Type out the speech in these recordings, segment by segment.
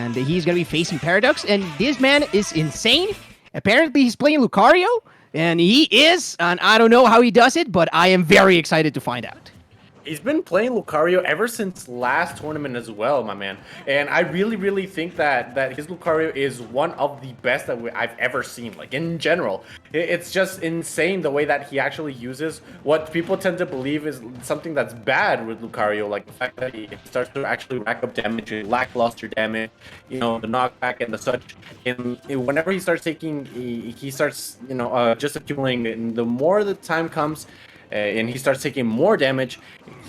and he's going to be facing Paradox, and this man is insane. Apparently, he's playing Lucario, and he is, and I don't know how he does it, but I am very excited to find out. He's been playing Lucario ever since last tournament as well, my man. And I really, really think that his Lucario is one of the best that I've ever seen. Like, in general, it's just insane the way that he actually uses what people tend to believe is something that's bad with Lucario. Like, the fact that he starts to actually rack up damage, lackluster damage, you know, the knockback and the such. And whenever he starts taking, he starts, you know, just accumulating it. And the more the time comes, and he starts taking more damage,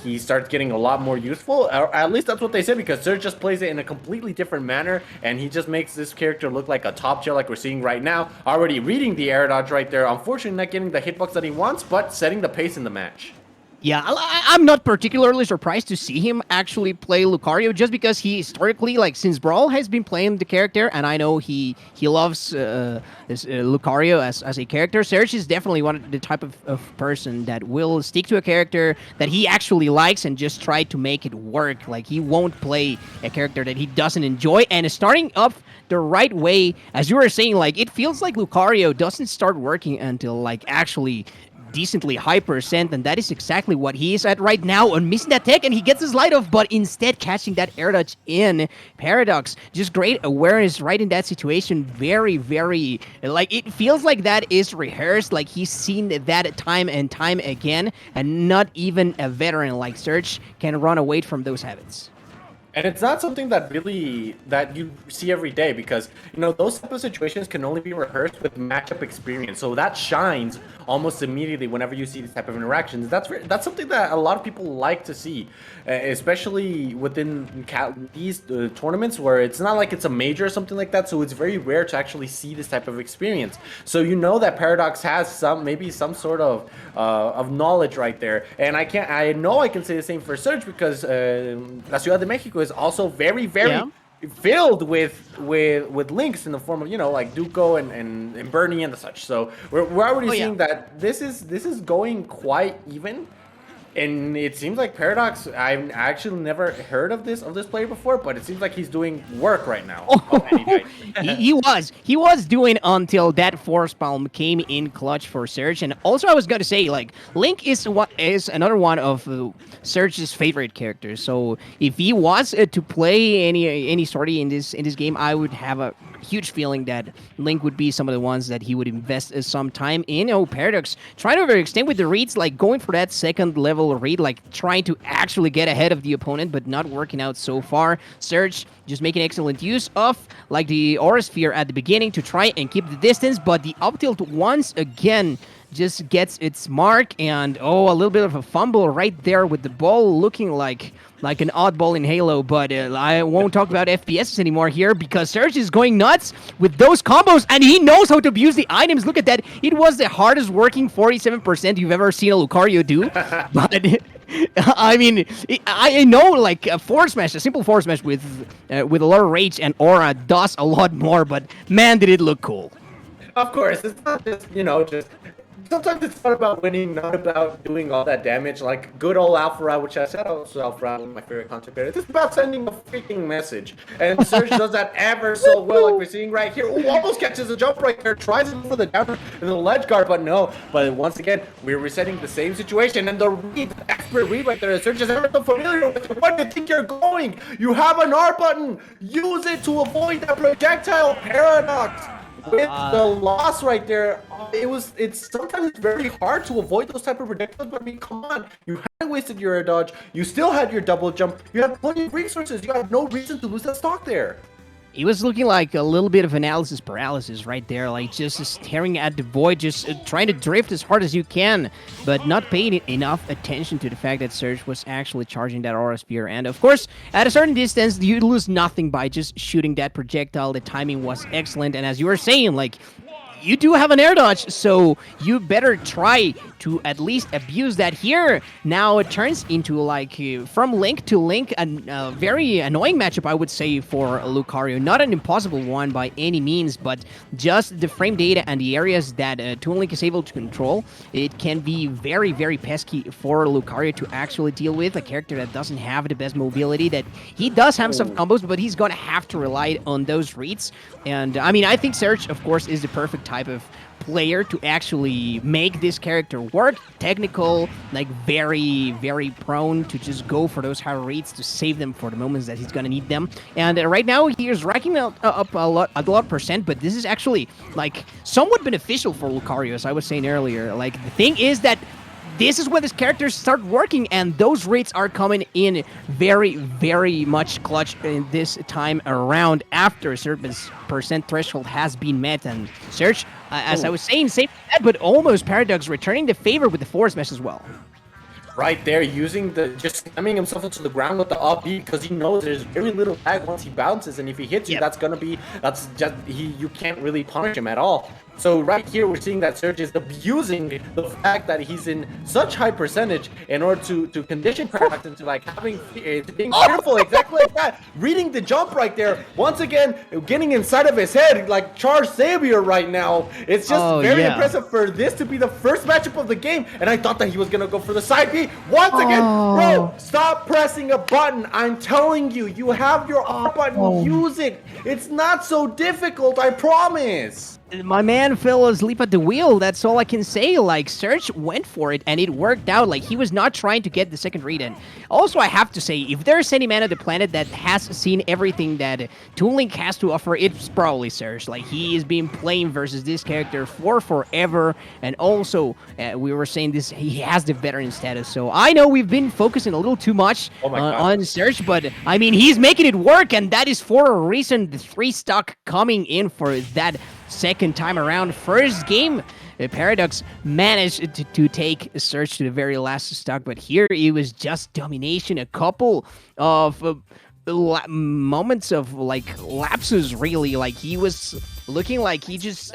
he starts getting a lot more useful. Or at least that's what they said, because Serge just plays it in a completely different manner, and he just makes this character look like a top tier, like we're seeing right now. Already reading the air dodge right there. Unfortunately, not getting the hitbox that he wants, but setting the pace in the match. Yeah, I'm not particularly surprised to see him actually play Lucario, just because he historically, like, since Brawl has been playing the character, and I know he loves Lucario as a character. Serge is definitely one of the type of person that will stick to a character that he actually likes and just try to make it work. Like, he won't play a character that he doesn't enjoy, and starting up the right way, as you were saying, like, it feels like Lucario doesn't start working until, like, actually decently high percent, and that is exactly what he is at right now on missing that tech, and he gets his light off, but instead catching that air dodge in. Paradox, just great awareness right in that situation. Very, very, like, it feels like that is rehearsed, like he's seen that time and time again, and not even a veteran like Serge can run away from those habits. And it's not something that you see every day, because, you know, those type of situations can only be rehearsed with matchup experience. So that shines almost immediately whenever you see these type of interactions. That's something that a lot of people like to see, especially within these tournaments where it's not like it's a major or something like that. So it's very rare to actually see this type of experience. So you know that Paradox has maybe some sort of knowledge right there. And I know I can say the same for Serge, because La Ciudad de Mexico is also very, very filled with links in the form of, you know, like Duco and Bernie and the such. So we're already seeing that this is going quite even. And it seems like Paradox, I've actually never heard of this player before, but it seems like he's doing work right now. he was doing until that Force Palm came in clutch for Serge. And also I was going to say, like, Link is another one of Serge's favorite characters. So if he was to play any story in this game, I would have a huge feeling that Link would be some of the ones that he would invest some time in. Oh, Paradox trying to overextend with the reads, like going for that second level read, like trying to actually get ahead of the opponent, but not working out so far. Serge just making excellent use of, like, the Aura Sphere at the beginning to try and keep the distance, but the up tilt once again just gets its mark, and a little bit of a fumble right there with the ball looking like an oddball in Halo, but I won't talk about FPSs anymore here, because Serge is going nuts with those combos, and he knows how to abuse the items. Look at that. It was the hardest working 47% you've ever seen a Lucario do, but I mean, I know, like, a simple force smash with a lot of rage and aura does a lot more, but man, did it look cool. Of course, it's not just, you know, sometimes it's not about winning, not about doing all that damage. Like good old Alpharad, which I said also Alpharad, one of my favorite content creators. It's about sending a freaking message. And Serge does that ever so well, like we're seeing right here. Ooh, almost catches a jump right there, tries to go for the down and the ledge guard, but no. But once again, we're resetting the same situation, and the expert read right there, Serge is ever so familiar with it. Where do you think you're going? You have an R button. Use it to avoid that projectile Paradox. With the loss right there, it's sometimes very hard to avoid those type of projectiles, but I mean, come on, you hadn't wasted your air dodge, you still had your double jump, you have plenty of resources, you have no reason to lose that stock there. He was looking like a little bit of analysis paralysis right there, like just staring at the void, just trying to drift as hard as you can, but not paying enough attention to the fact that Serge was actually charging that Aura Sphere. And of course, at a certain distance, you lose nothing by just shooting that projectile. The timing was excellent, and as you were saying, like, you do have an air dodge, so you better try to at least abuse that here. Now it turns into like from Link to Link, a very annoying matchup, I would say, for Lucario. Not an impossible one by any means, but just the frame data and the areas that Toon Link is able to control, it can be very, very pesky for Lucario to actually deal with. A character that doesn't have the best mobility, that he does have some combos, but he's going to have to rely on those reads. And I mean, I think Serge, of course, is the perfect type of player to actually make this character work. Technical, like very, very prone to just go for those high reads to save them for the moments that he's gonna need them. And right now he is racking up a lot of percent, but this is actually like somewhat beneficial for Lucario, as I was saying earlier. Like the thing is that this is where his characters start working, and those rates are coming in very, very much clutch in this time around after a certain percent threshold has been met. And Serge, as I was saying, same that, but almost Paradox returning the favor with the force mesh as well. Right there, using just slamming himself into the ground with the up B, because he knows there's very little lag once he bounces, and if he hits you, you can't really punish him at all. So right here, we're seeing that Serge is abusing the fact that he's in such high percentage in order to condition Paradox into like being fearful, exactly like that. Reading the jump right there, once again, getting inside of his head like Charge Savior right now. It's just very impressive for this to be the first matchup of the game, and I thought that he was gonna go for the side B. Once again, bro, stop pressing a button. I'm telling you, you have your R button, use it. It's not so difficult, I promise. My man fell asleep at the wheel. That's all I can say. Like, Serge went for it, and it worked out. Like, he was not trying to get the second read in. Also, I have to say, if there's any man on the planet that has seen everything that Toon Link has to offer, it's probably Serge. Like, he has been playing versus this character for forever, and also, we were saying this, he has the veteran status. So, I know we've been focusing a little too much on Serge, but, I mean, he's making it work, and that is for a reason. The 3 stock coming in for that second time around. First game, Paradox managed to take Serge to the very last stock, but here it was just domination. A couple of moments of like lapses, really. Like he was looking like he just